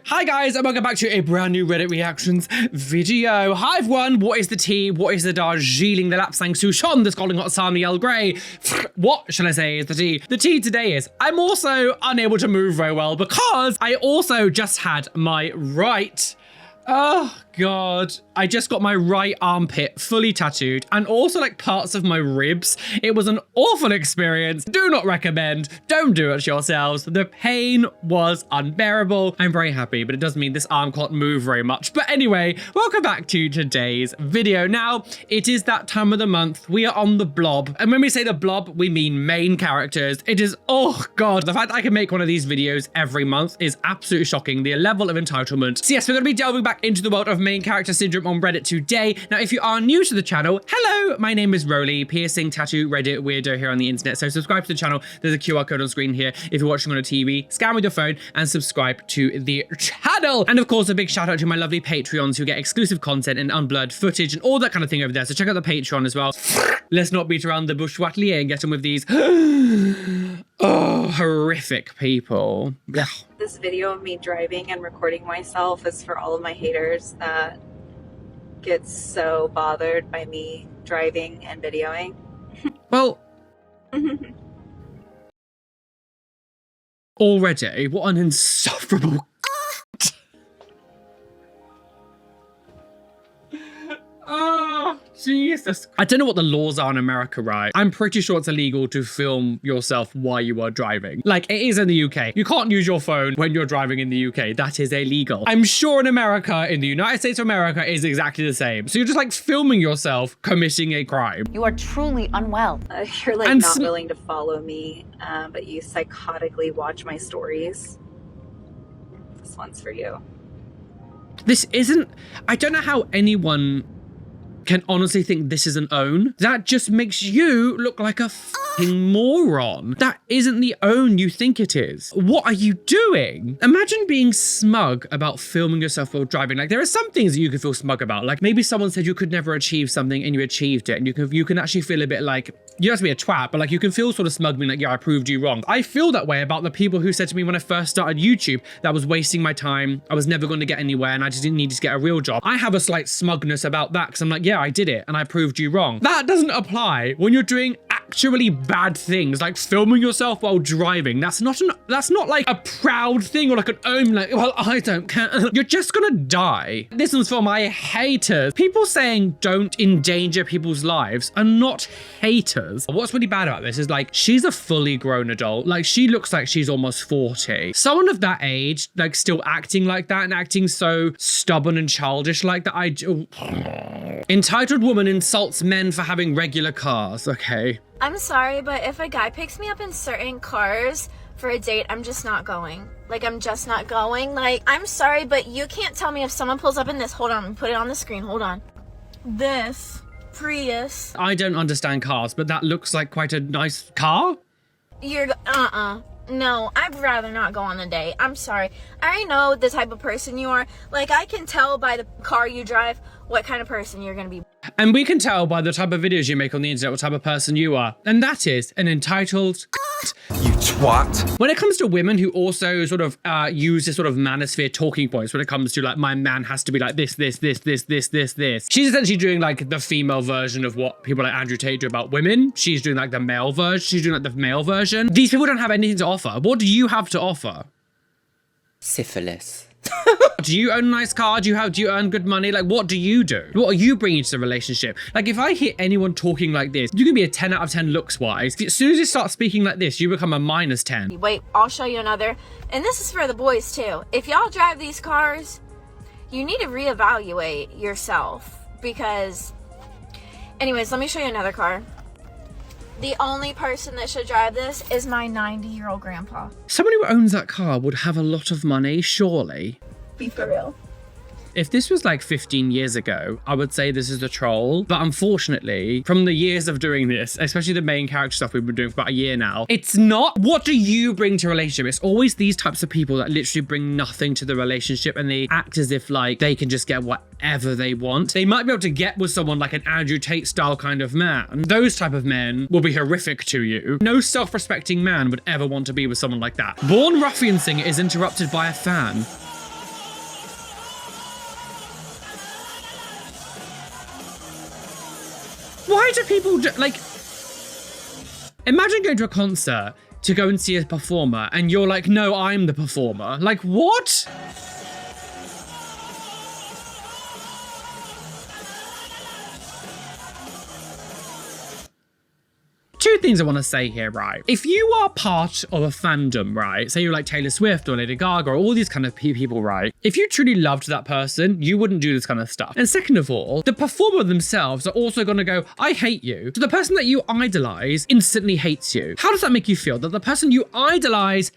Hi guys, and welcome back to a brand new Reddit reactions video. Hi everyone, what is the tea? What is the Darjeeling, the Lapsang Souchon, the Scalding Hot Sun, the Earl Grey? What shall I say is the tea? The tea today is I'm also unable to move very well because I also just had my right, oh God, I just got my right armpit fully tattooed and also like parts of my ribs. It was an awful experience. Do not recommend. Don't do it yourselves. The pain was unbearable. I'm very happy, but it does mean this arm can't move very much. But anyway, welcome back to today's video. Now, it is that time of the month. We are on the blob. And when we say the blob, we mean main characters. It is, oh God, the fact that I can make one of these videos every month is absolutely shocking. The level of entitlement. So yes, we're gonna be delving back into the world of main character syndrome on Reddit today. Now, if you are new to the channel, hello, my name is Roly, piercing tattoo Reddit weirdo here on the internet. So subscribe to the channel. There's a QR code on screen here. If you're watching on a TV, scan with your phone and subscribe to the channel. And of course, a big shout out to my lovely Patreons who get exclusive content and unblurred footage and all that kind of thing over there. So check out the Patreon as well. Let's not beat around the bush and get on with these oh, horrific people. This video of me driving and recording myself is for all of my haters that get so bothered by me driving and videoing. Well, already, what an insufferable oh, Jesus. I don't know what the laws are in America, right? I'm pretty sure it's illegal to film yourself while you are driving. Like, it is in the UK. You can't use your phone when you're driving in the UK. That is illegal. I'm sure in America, in the United States of America, is exactly the same. So you're just like filming yourself committing a crime. You are truly unwell. You're like not willing to follow me, but you psychotically watch my stories. This one's for you. This isn't, I don't know how anyone can honestly think this is an own. That just makes you look like a f***ing moron. That isn't the own you think it is. What are you doing? Imagine being smug about filming yourself while driving. Like, there are some things that you can feel smug about. Like, maybe someone said you could never achieve something and you achieved it, and you can actually feel a bit like, you have to be a twat, but like you can feel sort of smug being like, yeah, I proved you wrong. I feel that way about the people who said to me when I first started YouTube that I was wasting my time, I was never going to get anywhere, and I just didn't need to get a real job. I have a slight smugness about that because I'm like, yeah, I did it and I proved you wrong. That doesn't apply when you're doing actually bad things like filming yourself while driving. That's not like a proud thing or like an own, like, well, I don't care. You're just gonna die. This one's for my haters. People saying don't endanger people's lives are not haters. What's really bad about this is like, she's a fully grown adult. Like, she looks like she's almost 40. Someone of that age, like still acting like that and acting so stubborn and childish like that, Entitled woman insults men for having regular cars. Okay. I'm sorry, but if a guy picks me up in certain cars for a date, I'm just not going. Like, I'm just not going. Like, I'm sorry, but you can't tell me if someone pulls up in this. Hold on, put it on the screen. Hold on. This Prius. I don't understand cars, but that looks like quite a nice car. You're, no, I'd rather not go on the date. I'm sorry. I already know the type of person you are. Like, I can tell by the car you drive what kind of person you're gonna be. And we can tell by the type of videos you make on the internet what type of person you are. And that is an entitled you twat. When it comes to women who also sort of use this sort of manosphere talking points when it comes to like, my man has to be like this. She's essentially doing like the female version of what people like Andrew Tate do about women. She's doing like the male version. She's doing like the male version. These people don't have anything to offer. What do you have to offer? Syphilis. Do you own a nice car? Do you earn good money? Like, what do you do? What are you bringing to the relationship? Like, if I hear anyone talking like this, you can be a 10 out of 10 looks wise. As soon as you start speaking like this, you become a -10. Wait, I'll show you another. And this is for the boys too. If y'all drive these cars, you need to reevaluate yourself because, anyways, let me show you another car. The only person that should drive this is my 90-year-old grandpa. Someone who owns that car would have a lot of money, surely. Be for real. If this was like 15 years ago, I would say this is a troll. But unfortunately, from the years of doing this, especially the main character stuff we've been doing for about a year now, it's not what do you bring to a relationship? It's always these types of people that literally bring nothing to the relationship and they act as if like they can just get whatever they want. They might be able to get with someone like an Andrew Tate style kind of man. Those type of men will be horrific to you. No self-respecting man would ever want to be with someone like that. Born Ruffian Singer is interrupted by a fan. Why do people like, imagine going to a concert to go and see a performer and you're like, no, I'm the performer. Like, what? Two things I want to say here, right? If you are part of a fandom, right? Say you're like Taylor Swift or Lady Gaga or all these kind of people, right? If you truly loved that person, you wouldn't do this kind of stuff. And second of all, the performer themselves are also going to go, I hate you. So the person that you idolize instantly hates you. How does that make you feel? That the person you idolize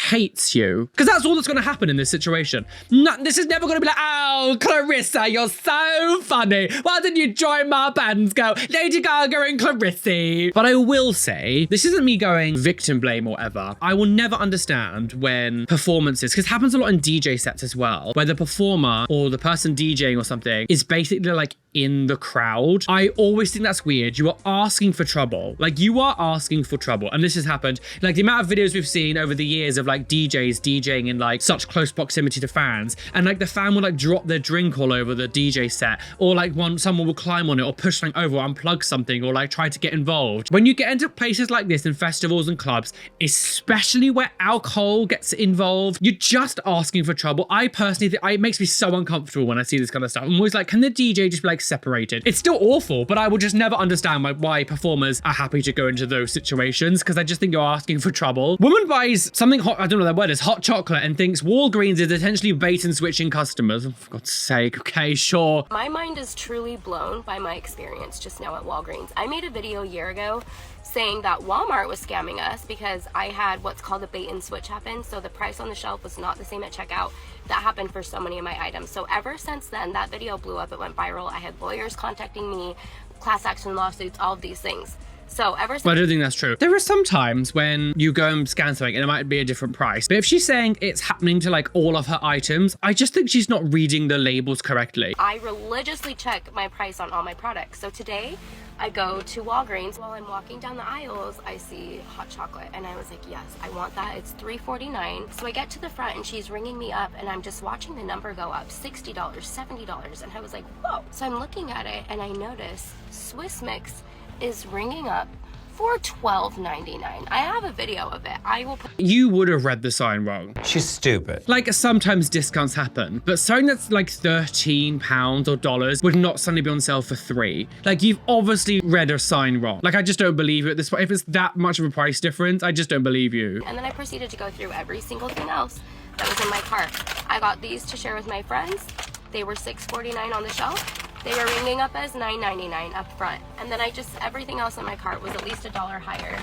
hates you? Because that's all that's going to happen in this situation. No, this is never going to be like, oh, Clarissa, you're so funny. Why didn't you join my bands? Go Lady Gaga and Clarissa. But I will say, this isn't me going victim blame or whatever. I will never understand when performances, because it happens a lot in DJ sets as well, where the performer or the person DJing or something is basically like in the crowd. I always think that's weird. You are asking for trouble. Like, you are asking for trouble. And this has happened. Like, the amount of videos we've seen over the years of like DJs DJing in like such close proximity to fans, and like the fan will like drop their drink all over the DJ set, or like someone will climb on it or push something over or unplug something or like try to get involved. When you get into places like this in festivals and clubs, especially where alcohol gets involved, you're just asking for trouble. I personally think it makes me so uncomfortable when I see this kind of stuff. I'm always like, can the DJ just be like separated? It's still awful, but I will just never understand why performers are happy to go into those situations, because I just think you're asking for trouble. Woman buys something hot, I don't know what that word is, hot chocolate, and thinks Walgreens is essentially bait and switching customers. Oh, for God's sake, okay, sure. My mind is truly blown by my experience just now at Walgreens. I made a video a year ago saying that Walmart was scamming us because I had what's called a bait and switch happen. So the price on the shelf was not the same at checkout. That happened for so many of my items. So ever since then, that video blew up, it went viral. I had lawyers contacting me, class action lawsuits, all of these things. So ever since— But I don't think that's true. There are some times when you go and scan something and it might be a different price. But if she's saying it's happening to like all of her items, I just think she's not reading the labels correctly. I religiously check my price on all my products. So today I go to Walgreens. While I'm walking down the aisles, I see hot chocolate and I was like, yes, I want that. It's $3.49. So I get to the front and she's ringing me up and I'm just watching the number go up, $60, $70. And I was like, whoa. So I'm looking at it and I notice Swiss Mix is ringing up for $12.99. I have a video of it. I will put— You would have read the sign wrong. She's stupid. Like, sometimes discounts happen, but something that's like £13 or dollars would not suddenly be on sale for $3. Like, you've obviously read a sign wrong. Like, I just don't believe it at this point. If it's that much of a price difference, I just don't believe you. And then I proceeded to go through every single thing else that was in my cart. I got these to share with my friends. They were $6.49 on the shelf. They were ringing up as $9.99 up front. And then everything else in my cart was at least $1 higher.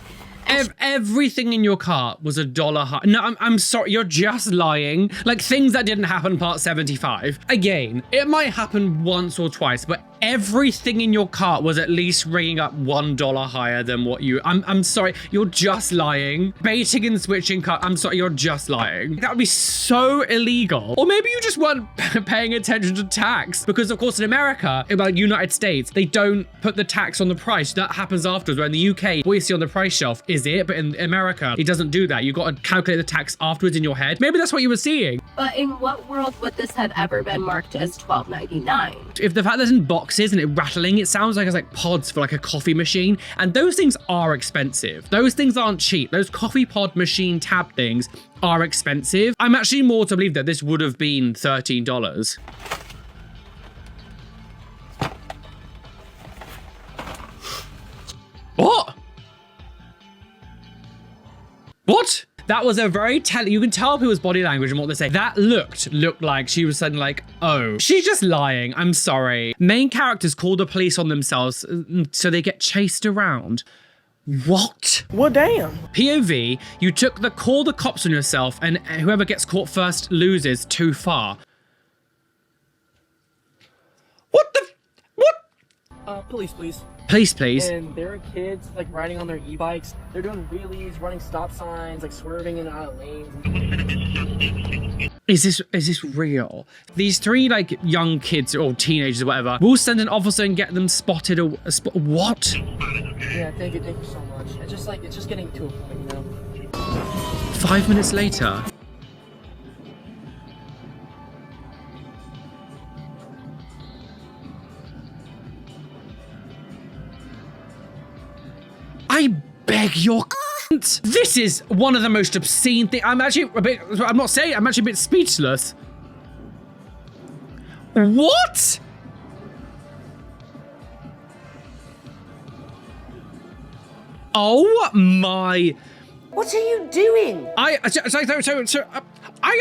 Everything in your cart was $1 high. No, I'm sorry, you're just lying. Like, things that didn't happen part 75. Again, it might happen once or twice, but everything in your cart was at least ringing up $1 higher than what you— I'm sorry, you're just lying. Baiting and switching cart, I'm sorry, you're just lying. That would be so illegal. Or maybe you just weren't paying attention to tax, because of course in America, like United States, they don't put the tax on the price. That happens afterwards, where in the UK, what you see on the price shelf is it, but in America, it doesn't do that. You got to calculate the tax afterwards in your head. Maybe that's what you were seeing. But in what world would this have ever been marked as $12.99? If the fact that it's in boxes and it rattling, it sounds like it's like pods for like a coffee machine, and those things are expensive. Those things aren't cheap. Those coffee pod machine tab things are expensive. I'm actually more to believe that this would have been $13. What? What? That was a very you can tell people's body language and what they say. That looked like she was saying like, oh, she's just lying. I'm sorry. Main characters call the police on themselves, so they get chased around. What? Well, damn. POV, you took the call the cops on yourself, and whoever gets caught first loses too far. What the? What? Police, please. Police, please. And there are kids like riding on their e-bikes. They're doing wheelies, running stop signs, like swerving in and out of lanes. Is this real? These three like young kids or teenagers or whatever will send an officer and get them spotted or what? Yeah, thank you so much. It's just getting to a point, you know. 5 minutes later. beg your cunt. This is one of the most obscene things. I'm actually a bit speechless. What? Oh my. What are you doing? I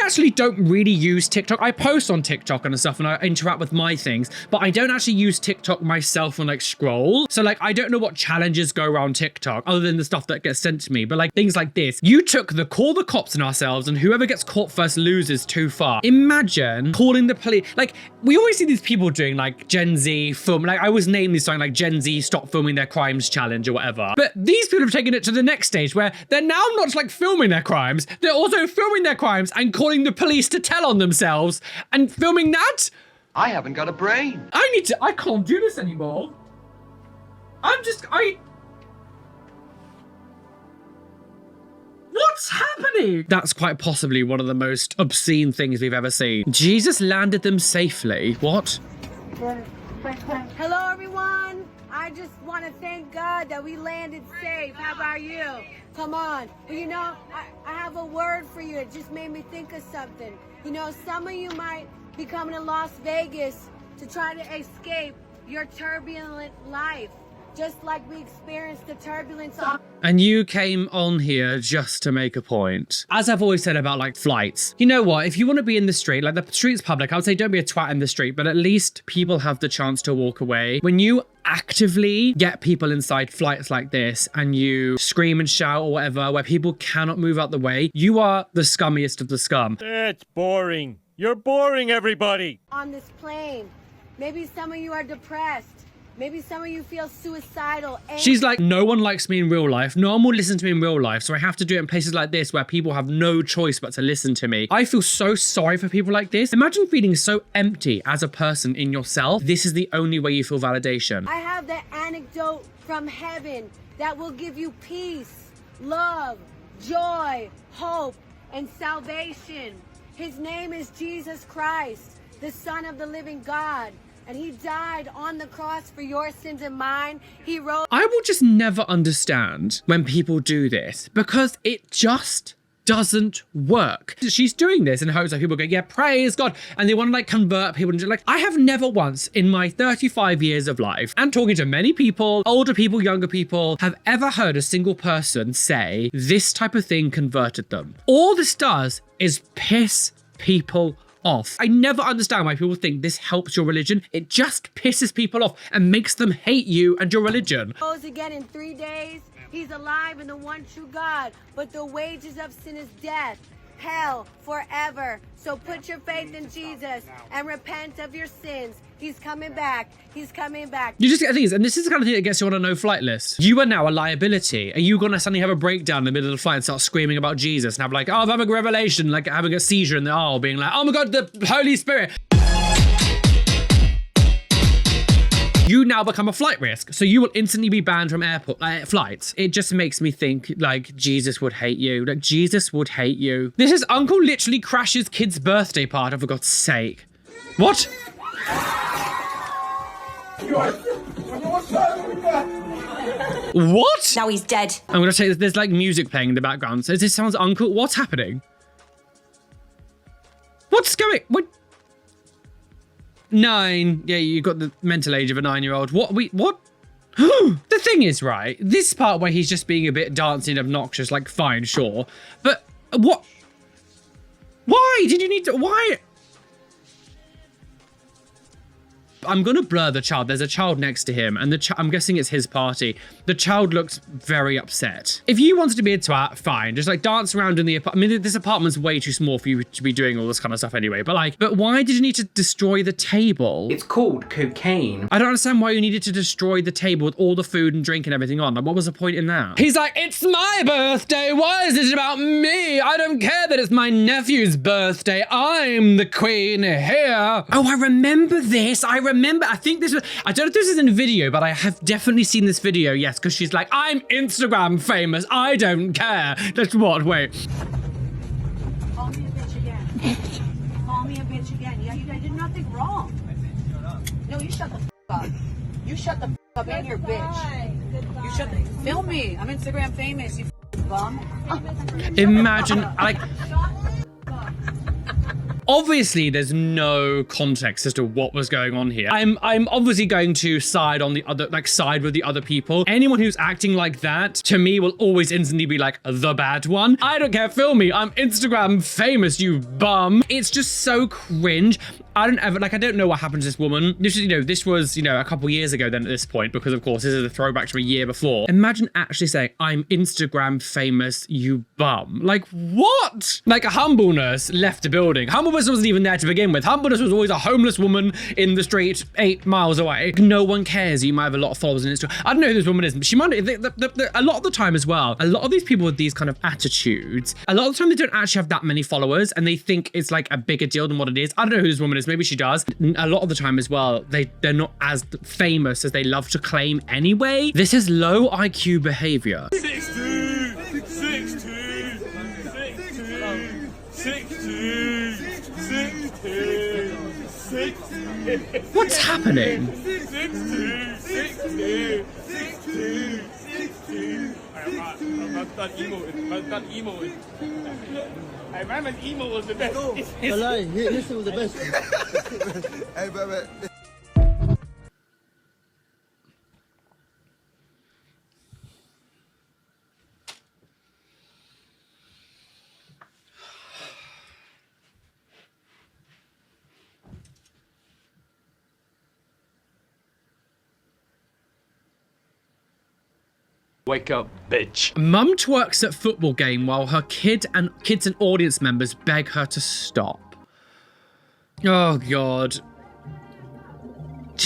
actually don't really use TikTok. I post on TikTok and stuff and I interact with my things, but I don't actually use TikTok myself and like scroll. So like, I don't know what challenges go around TikTok other than the stuff that gets sent to me. But like things like this, you took the call the cops on ourselves and whoever gets caught first loses too far. Imagine calling the police. Like we always see these people doing like Gen Z film. Like I always name this song like Gen Z stop filming their crimes challenge or whatever. But these people have taken it to the next stage where they're now not like filming their crimes. They're also filming their crimes and calling the police to tell on themselves and filming that. I haven't got a brain. I can't do this anymore. What's happening? That's quite possibly one of the most obscene things we've ever seen. Jesus landed them safely. What? Hello, everyone. I just want to thank God that we landed safe. How about you? Come on. Well, you know, I have a word for you. It just made me think of something. You know, some of you might be coming to Las Vegas to try to escape your turbulent life, just like we experienced the turbulence on. And you came on here just to make a point. As I've always said about like flights, you know what? If you want to be in the street, like the street's public, I would say don't be a twat in the street, but at least people have the chance to walk away. When you actively get people inside flights like this and you scream and shout or whatever, where people cannot move out the way, you are the scummiest of the scum. It's boring. You're boring, everybody. On this plane, maybe some of you are depressed. Maybe some of you feel suicidal. She's like, no one likes me in real life. No one will listen to me in real life. So I have to do it in places like this where people have no choice but to listen to me. I feel so sorry for people like this. Imagine feeling so empty as a person in yourself. This is the only way you feel validation. I have the anecdote from heaven that will give you peace, love, joy, hope, and salvation. His name is Jesus Christ, the Son of the living God. And he died on the cross for your sins and mine. He rose. I will just never understand when people do this because it just doesn't work. She's doing this in hopes that people go, yeah, praise God. And they want to like convert people into like, I have never once in my 35 years of life and talking to many people, older people, younger people, have ever heard a single person say this type of thing converted them. All this does is piss people off. I never understand why people think this helps your religion. It just pisses people off and makes them hate you and your religion. Rose again in 3 days. He's alive in the one true God. But the wages of sin is death, hell, forever. So put your faith in Jesus and repent of your sins. He's coming back. He's coming back. You just get things, and this is the kind of thing that gets you on a no-flight list. You are now a liability. Are you going to suddenly have a breakdown in the middle of the flight and start screaming about Jesus and have like, oh, I'm having a revelation, like having a seizure in the aisle, being like, oh my God, the Holy Spirit. You now become a flight risk, so you will instantly be banned from airport flights. It just makes me think like Jesus would hate you. Like Jesus would hate you. This is Uncle literally crashes kid's birthday party, for God's sake. What? What? Now he's dead. I'm gonna say there's like music playing in the background. So this sounds Uncle. What's happening? What's going? What? 9. Yeah, you got the mental age of a 9-year-old. What? The thing is, right? This part where he's just being a bit dancing obnoxious, like fine, sure, but what? Why did you need to? Why? I'm gonna blur the child. There's a child next to him, and I'm guessing it's his party. The child looks very upset. If you wanted to be a twat, fine. Just like dance around in the apartment. I mean, this apartment's way too small for you to be doing all this kind of stuff anyway. But why did you need to destroy the table? It's called cocaine. I don't understand why you needed to destroy the table with all the food and drink and everything on. Like, what was the point in that? He's like, it's my birthday. Why is it about me? I don't care that it's my nephew's birthday. I'm the queen here. Oh, I remember this. I think this was, I don't know if this is in a video, but I have definitely seen this video, yes, because she's like, I'm Instagram famous, I don't care. That's what, wait. Call me a bitch again. Call me a bitch again. Yeah, you did nothing wrong. No, you shut the f up. You shut the f up and your bitch. You should film me. I'm Instagram famous, you bum. Imagine, like... Obviously, there's no context as to what was going on here. I'm obviously going to side on the other, like side with the other people. Anyone who's acting like that, to me, will always instantly be like the bad one. I don't care, film me. I'm Instagram famous, you bum. It's just so cringe. I don't know what happened to this woman. This was, a couple years ago then at this point, because of course, this is a throwback to a year before. Imagine actually saying, I'm Instagram famous, you bum. Like, what? Like, humbleness left the building. Humbleness wasn't even there to begin with. Humbleness was always a homeless woman in the street 8 miles away. No one cares. You might have a lot of followers on Instagram. I don't know who this woman is, but she might, a lot of the time as well, a lot of these people with these kind of attitudes, a lot of the time they don't actually have that many followers and they think it's like a bigger deal than what it is. I don't know who this woman is. Maybe she does. A lot of the time as well, they're not as famous as they love to claim anyway. This is low IQ behavior. 6'2", 6'2". What's happening? 6'2". I'm done emoing. I remember emo was the best. This was the best. Hey, baby. Wake up, bitch. Mum twerks at football game while her kids and audience members beg her to stop. Oh God.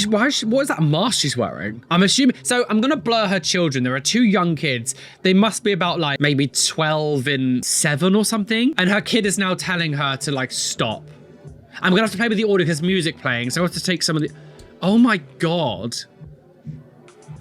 What is that mask she's wearing? I'm assuming, so I'm gonna blur her children. There are 2 young kids. They must be about like maybe 12 and 7 or something. And her kid is now telling her to like stop. I'm gonna have to play with the audio because music playing. So I have to take some of the, oh my God.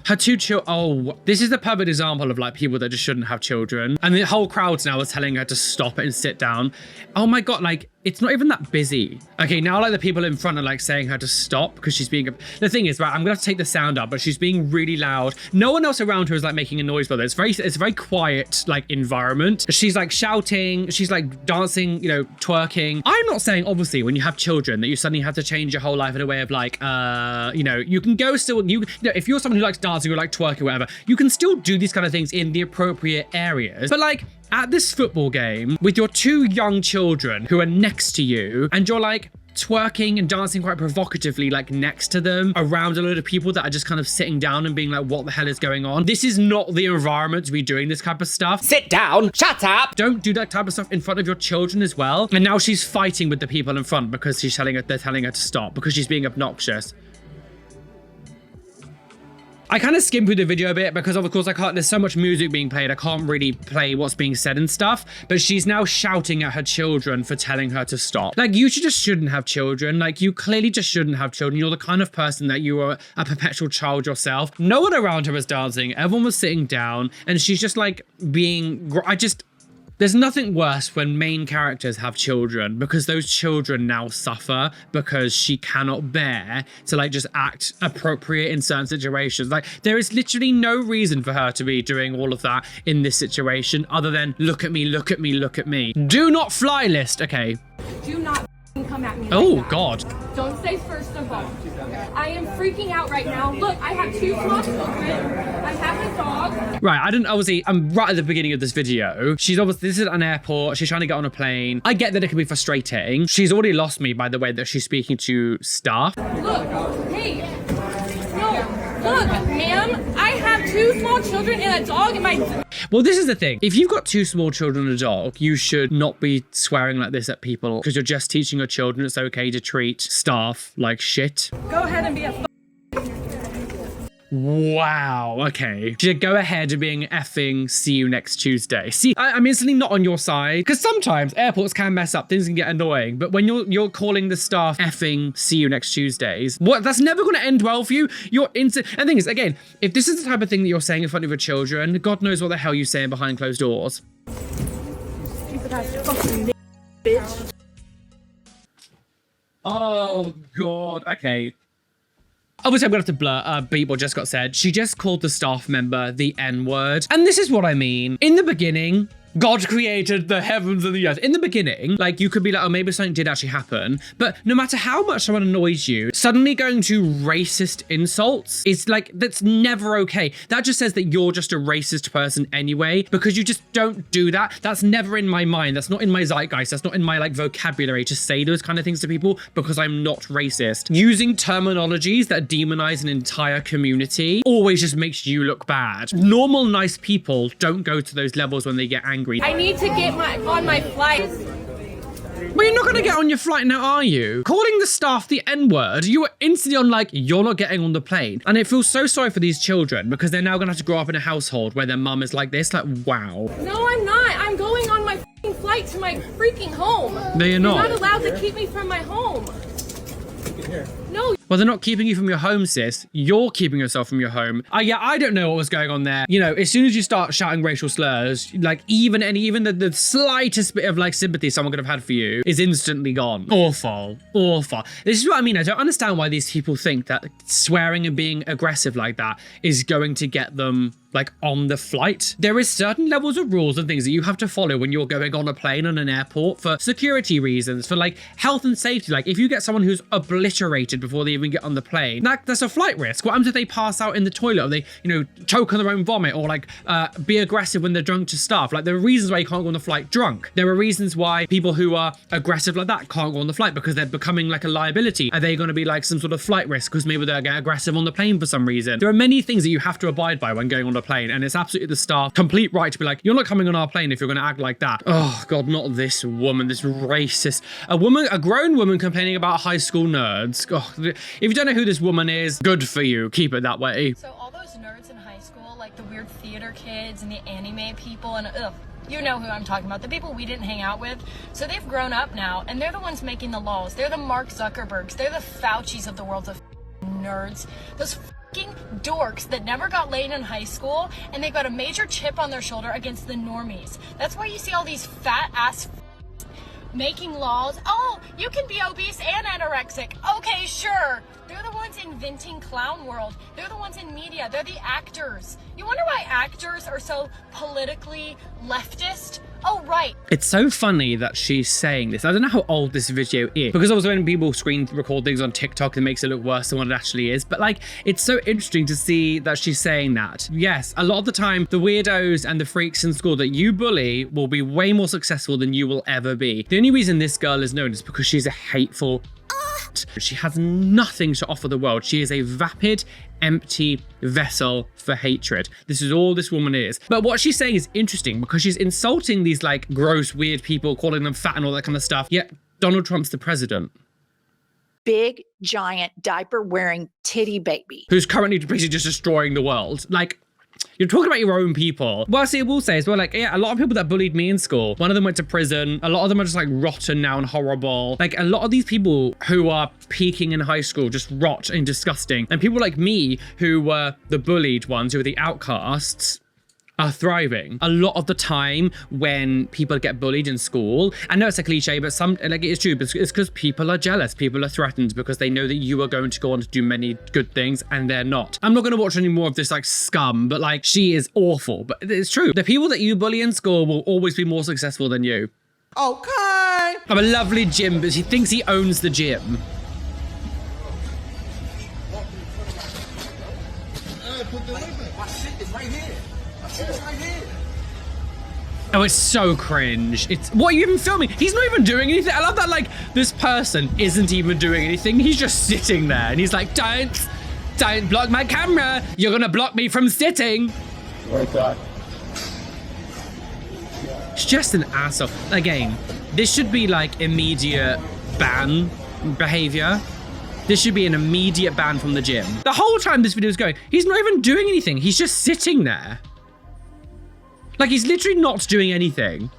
Her 2 children, oh, this is the perfect example of like people that just shouldn't have children. And the whole crowd now is telling her to stop it and sit down. Oh my God, like, it's not even that busy. Okay, now like the people in front are like saying her to stop because she's being, the thing is, right, I'm gonna have to take the sound up, but she's being really loud. No one else around her is like making a noise, but it's a very quiet like environment. She's like shouting, she's like dancing, twerking. I'm not saying obviously when you have children that you suddenly have to change your whole life in a way of like, you can go still, if you're someone who likes dancing or like twerking or whatever, you can still do these kind of things in the appropriate areas. But like, at this football game with your 2 young children who are next to you and you're like twerking and dancing quite provocatively like next to them around a load of people that are just kind of sitting down and being like, what the hell is going on? This is not the environment to be doing this type of stuff. Sit down, shut up. Don't do that type of stuff in front of your children as well. And now she's fighting with the people in front because they're telling her to stop because she's being obnoxious. I kind of skimmed through the video a bit because of course there's so much music being played, I can't really play what's being said and stuff, but she's now shouting at her children for telling her to stop. Like, you just shouldn't have children. Like, you clearly just shouldn't have children. You're the kind of person that you are a perpetual child yourself. No one around her was dancing, everyone was sitting down, and she's just like being, there's nothing worse when main characters have children because those children now suffer because she cannot bear to like just act appropriate in certain situations. Like, there is literally no reason for her to be doing all of that in this situation other than look at me, look at me, look at me. Do not fly list. Okay. Do not come at me like Oh that. God. Don't say first of all. I am freaking out right now. Look, I have 2 small children. I have a dog. Right, I'm right at the beginning of this video. This is an airport. She's trying to get on a plane. I get that it can be frustrating. She's already lost me by the way that she's speaking to staff. Look, hey. No, look, ma'am. I have 2 small children and a dog in my... Well, this is the thing. If you've got 2 small children and a dog, you should not be swearing like this at people because you're just teaching your children it's okay to treat staff like shit. Go ahead and be a... Wow, okay. Should go ahead and being effing see you next Tuesday. See, I'm instantly not on your side because sometimes airports can mess up, things can get annoying, but when you're calling the staff effing see you next Tuesdays, that's never going to end well for you. And the thing is, again, if this is the type of thing that you're saying in front of your children, God knows what the hell you're saying behind closed doors. Stupid ass fucking bitch. Oh God, okay. Obviously, I'm gonna have to beat what just got said. She just called the staff member the N-word. And this is what I mean. In the beginning, God created the heavens and the earth. In the beginning, like, you could be like, oh, maybe something did actually happen. But no matter how much someone annoys you, suddenly going to racist insults is like, that's never okay. That just says that you're just a racist person anyway, because you just don't do that. That's never in my mind. That's not in my zeitgeist. That's not in my like vocabulary to say those kind of things to people, because I'm not racist. Using terminologies that demonize an entire community always just makes you look bad. Normal, nice people don't go to those levels when they get angry. I need to get on my flight. Well, you're not going to get on your flight now, are you? Calling the staff the N-word, you were instantly on like, you're not getting on the plane. And it feels so sorry for these children because they're now going to have to grow up in a household where their mum is like this. Like, wow. No, I'm not. I'm going on my flight to my freaking home. No, you're not. You're not allowed to keep me from my home. No. Well, they're not keeping you from your home, sis. You're keeping yourself from your home. Yeah, I don't know what was going on there. You know, as soon as you start shouting racial slurs, like even the slightest bit of like sympathy someone could have had for you is instantly gone. Awful, awful. This is what I mean. I don't understand why these people think that swearing and being aggressive like that is going to get them like on the flight. There is certain levels of rules and things that you have to follow when you're going on a plane on an airport for security reasons, for like health and safety. Like if you get someone who's obliterated before they even get on the plane, that's a flight risk. What happens if they pass out in the toilet, or they, you know, choke on their own vomit, or like be aggressive when they're drunk to staff? Like there are reasons why you can't go on the flight drunk. There are reasons why people who are aggressive like that can't go on the flight, because they're becoming like a liability. Are they going to be like some sort of flight risk because maybe they'll get aggressive on the plane for some reason? There are many things that you have to abide by when going on a plane, and it's absolutely the staff complete right to be like, you're not coming on our plane if you're going to act like that. Oh God, not this woman, this racist. A grown woman complaining about high school nerds. Oh, if you don't know who this woman is, good for you. Keep it that way. So all those nerds in high school, like the weird theater kids and the anime people, and you know who I'm talking about, the people we didn't hang out with. So they've grown up now, and they're the ones making the laws. They're the Mark Zuckerbergs. They're the Faucis of the world of nerds. Those dorks that never got laid in high school, and they've got a major chip on their shoulder against the normies. That's why you see all these fat ass making laws. Oh, you can be obese and anorexic. Okay, sure. They're the ones inventing clown world. They're the ones in media. They're the actors. You wonder why actors are so politically leftist? Oh, right. It's so funny that she's saying this. I don't know how old this video is, because obviously when people screen record things on TikTok, it makes it look worse than what it actually is. But like, it's so interesting to see that she's saying that. Yes, a lot of the time, the weirdos and the freaks in school that you bully will be way more successful than you will ever be. The only reason this girl is known is because she's a hateful. She has nothing to offer the world. She is a vapid, empty vessel for hatred. This is all this woman is. But what she's saying is interesting, because she's insulting these like gross, weird people, calling them fat and all that kind of stuff. Yet Donald Trump's the president. Big, giant, diaper-wearing titty baby. Who's currently basically just destroying the world. Like, you're talking about your own people. Well, see, I will say as well, like, yeah, a lot of people that bullied me in school, one of them went to prison. A lot of them are just like rotten now and horrible. Like a lot of these people who are peaking in high school just rot and disgusting. And people like me who were the bullied ones, who are the outcasts, are thriving. A lot of the time when people get bullied in school, I know it's a cliche, but like it is true, but it's because people are jealous. People are threatened because they know that you are going to go on to do many good things and they're not. I'm not going to watch any more of this like scum, but like she is awful. But it's true. The people that you bully in school will always be more successful than you. Okay. I'm a lovely gym, but he thinks he owns the gym. My shit is right here. Oh, it's so cringe. What are you even filming? He's not even doing anything. I love that, like, this person isn't even doing anything. He's just sitting there and he's like, don't block my camera. You're gonna block me from sitting. Like that. It's just an asshole. Again, this should be like immediate ban behavior. This should be an immediate ban from the gym. The whole time this video is going, he's not even doing anything. He's just sitting there. Like, he's literally not doing anything.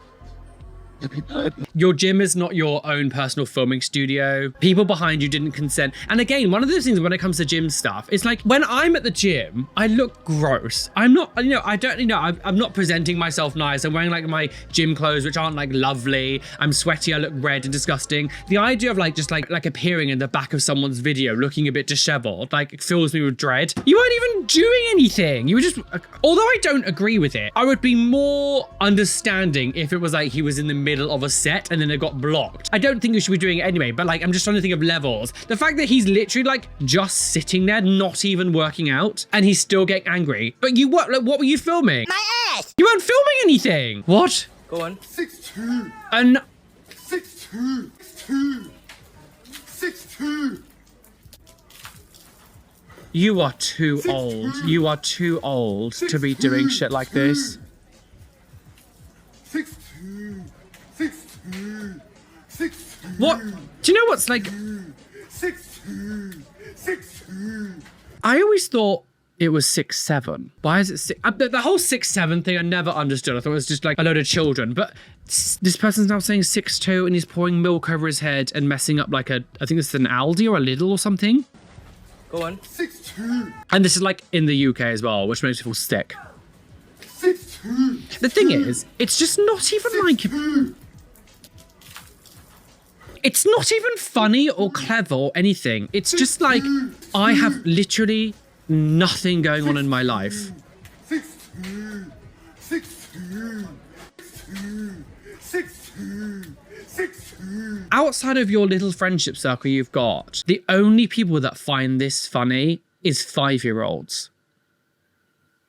your gym is not your own personal filming studio. People behind you didn't consent. And again, one of those things when it comes to gym stuff, it's like when I'm at the gym, I look gross. I'm not, you know, I'm not presenting myself nice. I'm wearing like my gym clothes, which aren't like lovely. I'm sweaty, I look red and disgusting. The idea of like just like appearing in the back of someone's video looking a bit disheveled, like it fills me with dread. You weren't even doing anything. You were just, although I don't agree with it, I would be more understanding if it was like he was in the middle of a set and then it got blocked. I don't think you should be doing it anyway, but like I'm just trying to think of levels. The fact that he's literally like just sitting there, not even working out, and he's still getting angry. But you what? Like, what were you filming? My ass! You weren't filming anything. What? Go on. 6'2". And 6'2". 6'2". 6'2". You are too old. You are too old to be doing shit like this. 6'2". 6'2". 6'2". What? Do you know what's like? 6'2". 6'2". I always thought it was 6'7". Why is it 6? The whole 6'7" thing I never understood. I thought it was just like a load of children. But this person's now saying 6'2" and he's pouring milk over his head and messing up like I think this is an Aldi or a Lidl or something. Go on. 6'2". And this is like in the UK as well, which makes me feel sick. 6'2". The thing is, it's just not even like... It's not even funny or clever or anything. It's just like, I have literally nothing going on in my life. 6'2". 6'2". 6'2". 6'2". 6'2". Outside of your little friendship circle you've got, the only people that find this funny is 5-year-olds.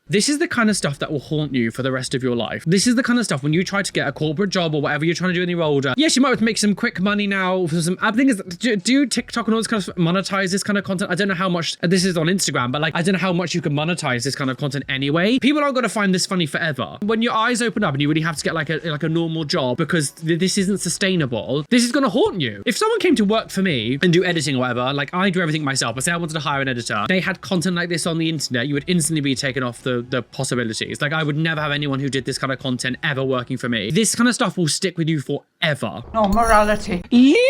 This is the kind of stuff that will haunt you for the rest of your life. This is the kind of stuff when you try to get a corporate job or whatever you're trying to do when you're older. Yes, you might have to make some quick money now for some, I think is, do TikTok and all this kind of monetize this kind of content? I don't know how much, this is on Instagram, but like, I don't know how much you can monetize this kind of content anyway. People aren't going to find this funny forever. When your eyes open up and you really have to get like a normal job because this isn't sustainable, this is going to haunt you. If someone came to work for me and do editing or whatever, like I do everything myself, but say I wanted to hire an editor, they had content like this on the internet, you would instantly be taken off the possibilities. Like I would never have anyone who did this kind of content ever working for me. This kind of stuff will stick with you forever. No morality. Lingos!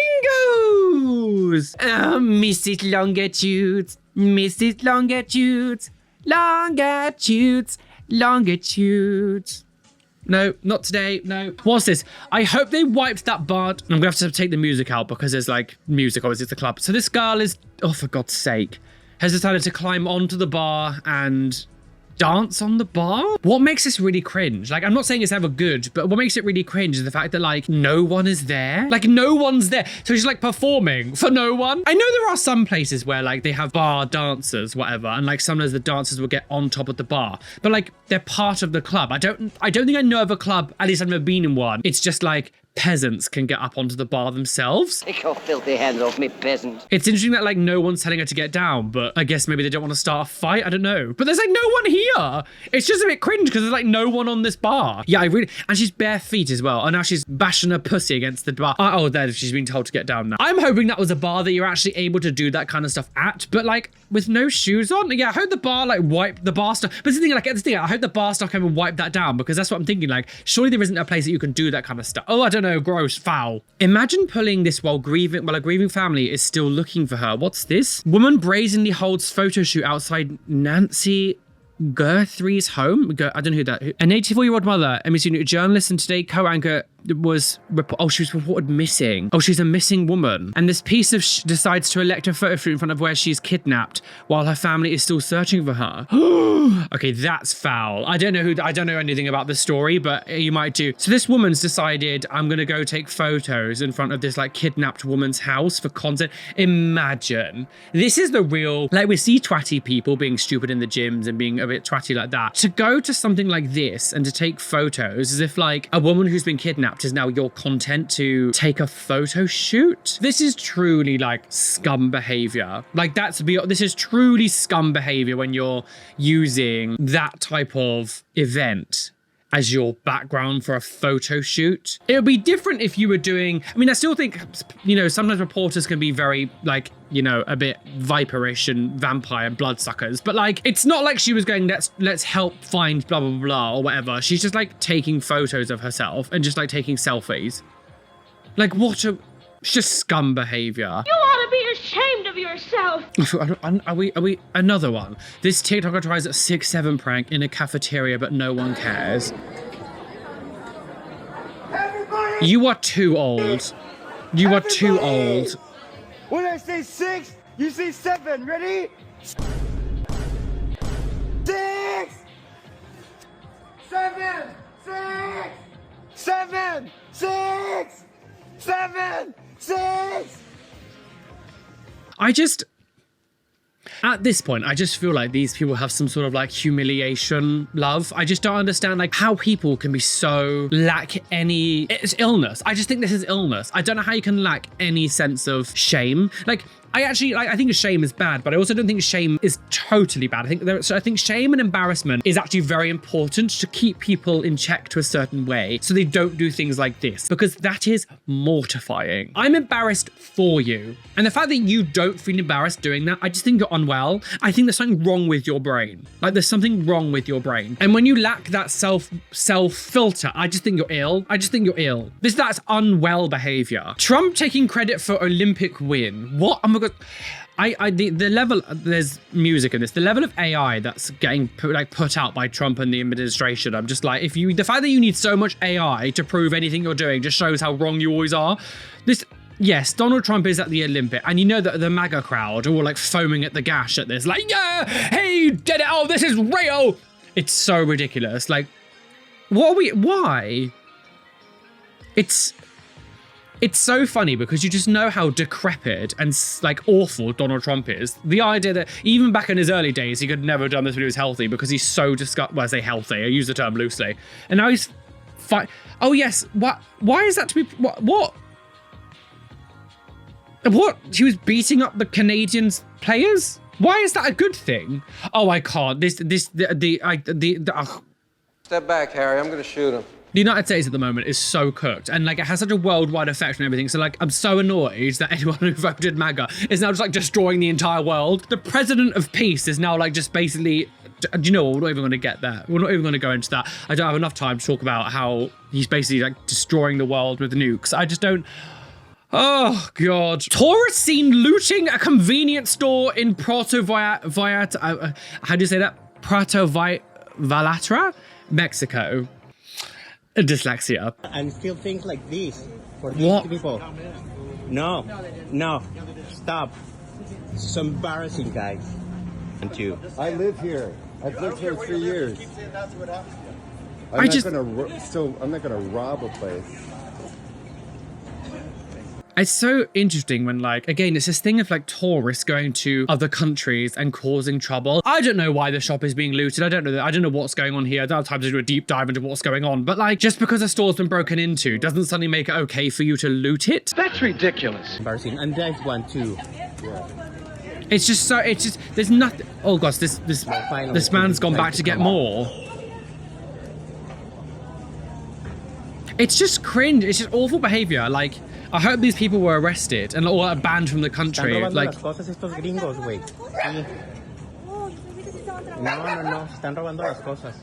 Mrs. Longitudes, Mrs. Longitudes, Longitudes, Longitudes. No, not today, no. What's this? I hope they wiped that bar. I'm gonna have to take the music out because there's like music, obviously it's a club. So this girl is, oh for God's sake, has decided to climb onto the bar and dance on the bar? What makes this really cringe? Like, I'm not saying it's ever good, but what makes it really cringe is the fact that like no one is there. Like no one's there. So she's like performing for no one. I know there are some places where like they have bar dancers, whatever, and like sometimes the dancers will get on top of the bar, but like they're part of the club. I don't think I know of a club, at least I've never been in one. It's just like peasants can get up onto the bar themselves. Take your filthy hands off me, peasant. It's interesting that like no one's telling her to get down, but I guess maybe they don't want to start a fight. I don't know. But there's like no one here. It's just a bit cringe because there's like no one on this bar. Yeah, and she's bare feet as well. And now she's bashing her pussy against the bar. Oh, there, she's been told to get down now. I'm hoping that was a bar that you're actually able to do that kind of stuff at, but like with no shoes on. Yeah, I hope the bar like wiped the bar stuff. But the thing, I hope the bar stuff came and wiped that down because that's what I'm thinking. Like, surely there isn't a place that you can do that kind of stuff. Oh, I don't know, gross, foul. Imagine pulling this while a grieving family is still looking for her. What's this? Woman brazenly holds photoshoot outside Nancy Guthrie's home. I don't know who that. A 84-year-old mother, a journalist and Today co-anchor she was reported missing. Oh, she's a missing woman. And this piece of decides to elect a photo shoot in front of where she's kidnapped while her family is still searching for her. Okay, that's foul. I don't know anything about the story, but you might do. So this woman's decided, I'm gonna go take photos in front of this like kidnapped woman's house for content. Imagine. This is the real, like we see twatty people being stupid in the gyms and being a bit twatty like that. To go to something like this and to take photos as if like a woman who's been kidnapped is now your content to take a photo shoot. This is truly like scum behavior. Like this is truly scum behavior when you're using that type of event as your background for a photo shoot. It would be different if you were doing, I mean, I still think, sometimes reporters can be very like, a bit viperish and vampire bloodsuckers, but like, it's not like she was going, let's help find blah, blah, blah, or whatever. She's just like taking photos of herself and just like taking selfies. Like, what a... It's just scum behavior. You ought to be ashamed of yourself. Are we another one? This TikToker tries a 6'7" prank in a cafeteria, but no one cares. You are too old. You are too old. When I say 6, you say 7. Ready? 6, 7, 6, 7, 6, 7, 6. At this point, I just feel like these people have some sort of like humiliation love. I just don't understand like how people can be so lack any, it's illness. I just think this is illness. I don't know how you can lack any sense of shame. Like, I think shame is bad, but I also don't think shame is totally bad. I think shame and embarrassment is actually very important to keep people in check to a certain way so they don't do things like this, because that is mortifying. I'm embarrassed for you. And the fact that you don't feel embarrassed doing that, I just think you're unwell. I think there's something wrong with your brain. Like there's something wrong with your brain. And when you lack that self filter, I just think you're ill. I just think you're ill. That's unwell behavior. Trump taking credit for Olympic win. What? Oh my God. The level, there's music in this, the level of AI that's getting put out by Trump and the administration, I'm just like, the fact that you need so much AI to prove anything you're doing just shows how wrong you always are. Yes, Donald Trump is at the Olympic, and you know that the MAGA crowd are all like foaming at the gash at this, like, yeah, hey, you did it, oh, this is real. It's so ridiculous. Like, why? It's so funny because you just know how decrepit and like awful Donald Trump is. The idea that even back in his early days, he could never have done this when he was healthy because he's so well, I say healthy, I use the term loosely. And now he's fine. Oh yes, why is that to be, what? He was beating up the Canadian players? Why is that a good thing? Oh, I can't. Step back, Harry, I'm gonna shoot him. The United States at the moment is so cooked, and like it has such a worldwide effect on everything. So like, I'm so annoyed that anyone who voted MAGA is now just like destroying the entire world. The president of peace is now like just basically, do you know what? We're not even going to get there. We're not even going to go into that. I don't have enough time to talk about how he's basically like destroying the world with nukes. I just don't. Oh God. Tourists seen looting a convenience store in Puerto Vallarta. How do you say that? Puerto Vallarta, Mexico. Dyslexia. And still things like this for what? These people. No, stop. It's embarrassing, guys. And you. I live here. I've lived here 3 years. I'm not gonna rob a place. It's so interesting when like, again, it's this thing of like tourists going to other countries and causing trouble. I don't know why the shop is being looted. I don't know what's going on here. I don't have time to do a deep dive into what's going on. But like, just because a store's been broken into doesn't suddenly make it okay for you to loot it. That's ridiculous. Embarrassing. And there's one too. Yeah. It's just, there's nothing. Oh gosh, this man's gone back to get more. It's just cringe. It's just awful behavior. Like, I hope these people were arrested and all banned from the country. Like, estos gringos, güey. No, están robando las cosas.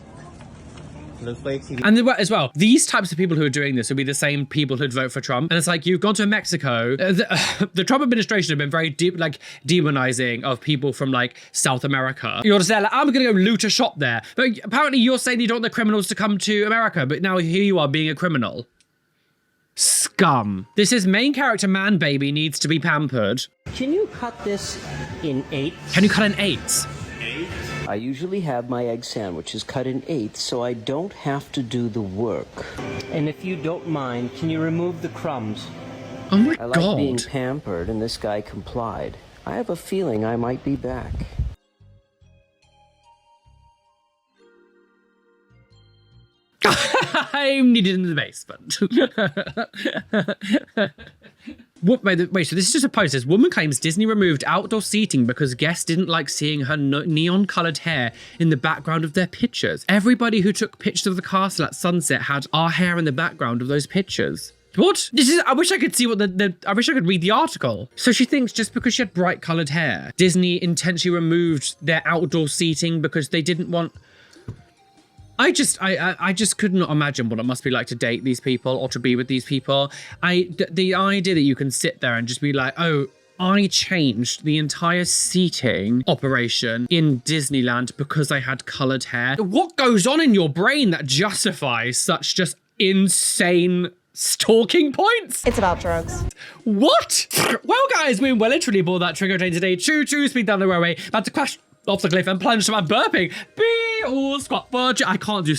And as well, these types of people who are doing this would be the same people who'd vote for Trump. And it's like, you've gone to Mexico. The Trump administration have been very demonizing of people from like South America. You're just there like, I'm going to go loot a shop there. But apparently you're saying you don't want the criminals to come to America, but now here you are being a criminal. Scum. This is main character man baby needs to be pampered. Can you cut this in 8? Can you cut in 8? I usually have my egg sandwiches cut in 8 so I don't have to do the work. And if you don't mind, can you remove the crumbs? Oh my God. I like being pampered and this guy complied. I have a feeling I might be back. I'm needed in the basement. Wait, so this is just a post. This woman claims Disney removed outdoor seating because guests didn't like seeing her neon-coloured hair in the background of their pictures. Everybody who took pictures of the castle at sunset had our hair in the background of those pictures. What? I wish I could see what I wish I could read the article. So she thinks just because she had bright coloured hair, Disney intentionally removed their outdoor seating because they didn't want... I just could not imagine what it must be like to date these people or to be with these people. The idea that you can sit there and just be like, oh, I changed the entire seating operation in Disneyland because I had colored hair. What goes on in your brain that justifies such just insane stalking points? It's about drugs. What? Well, guys, we well literally bought that trigger train today. Choo choo, speed down the railway, about to crash off the cliff and plunge to my burping. Squat fudge. I can't do.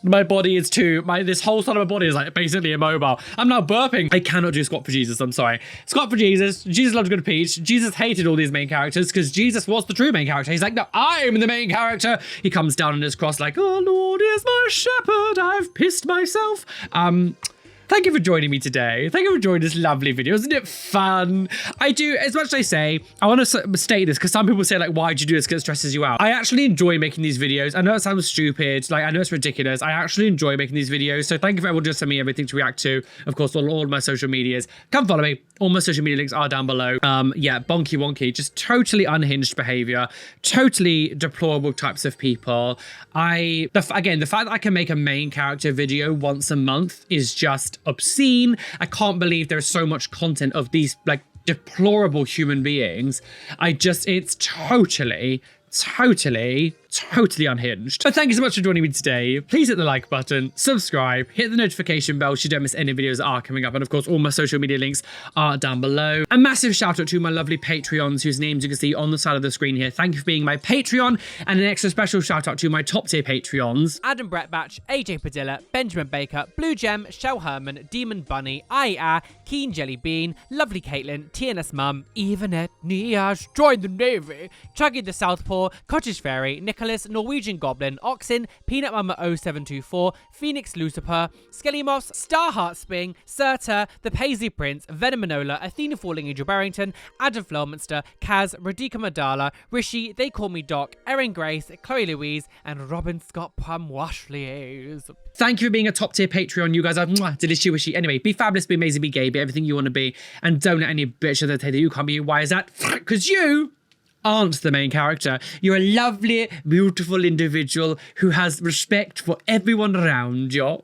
My body is this whole side of my body is like basically immobile. I'm now burping. I cannot do squat for Jesus, I'm sorry. Squat for Jesus. Jesus loved to go to Peach. Jesus hated all these main characters because Jesus was the true main character. He's like, no, I'm the main character. He comes down on his cross like, oh Lord is my shepherd. I've pissed myself. Thank you for joining me today. Thank you for joining this lovely video. Isn't it fun? I do, as much as I say, I want to state this because some people say like, why'd you do this because it stresses you out? I actually enjoy making these videos. I know it sounds stupid. Like, I know it's ridiculous. I actually enjoy making these videos. So thank you for everyone just sending me everything to react to. Of course, on all my social medias. Come follow me. All my social media links are down below. Yeah, bonky wonky, just totally unhinged behavior, totally deplorable types of people. Again, the fact that I can make a main character video once a month is just obscene. I can't believe there's so much content of these like deplorable human beings. It's totally unhinged. But thank you so much for joining me today. Please hit the like button, subscribe, hit the notification bell so you don't miss any videos that are coming up. And of course, all my social media links are down below. A massive shout out to my lovely Patreons whose names you can see on the side of the screen here. Thank you for being my Patreon, and an extra special shout out to my top tier Patreons. Adam Brettbatch, AJ Padilla, Benjamin Baker, Blue Gem, Shell Herman, Demon Bunny, Ia, Keen Jelly Bean, Lovely Caitlin, TNS Mum, Evanet, Niash, Join the Navy, Chuggy the Southpaw, Cottage Fairy, Nicholas, Norwegian Goblin, Oxen, Peanut Mama 0724, Phoenix Lucifer, Skelly Moss, Starheart Sping, Surtur, The Paisley Prince, Venominola, Athena Falling Angel Barrington, Adam Flowmonster, Kaz, Radhika Madala, Rishi, They Call Me Doc, Erin Grace, Chloe Louise, and Robin Scott Plum Washleys. Thank you for being a top tier Patreon. You guys are delicious wishy. Anyway, be fabulous, be amazing, be gay, be everything you want to be, and don't let any bitch that you can't be. Why is that? Because you aren't the main character. You're a lovely, beautiful individual who has respect for everyone around you.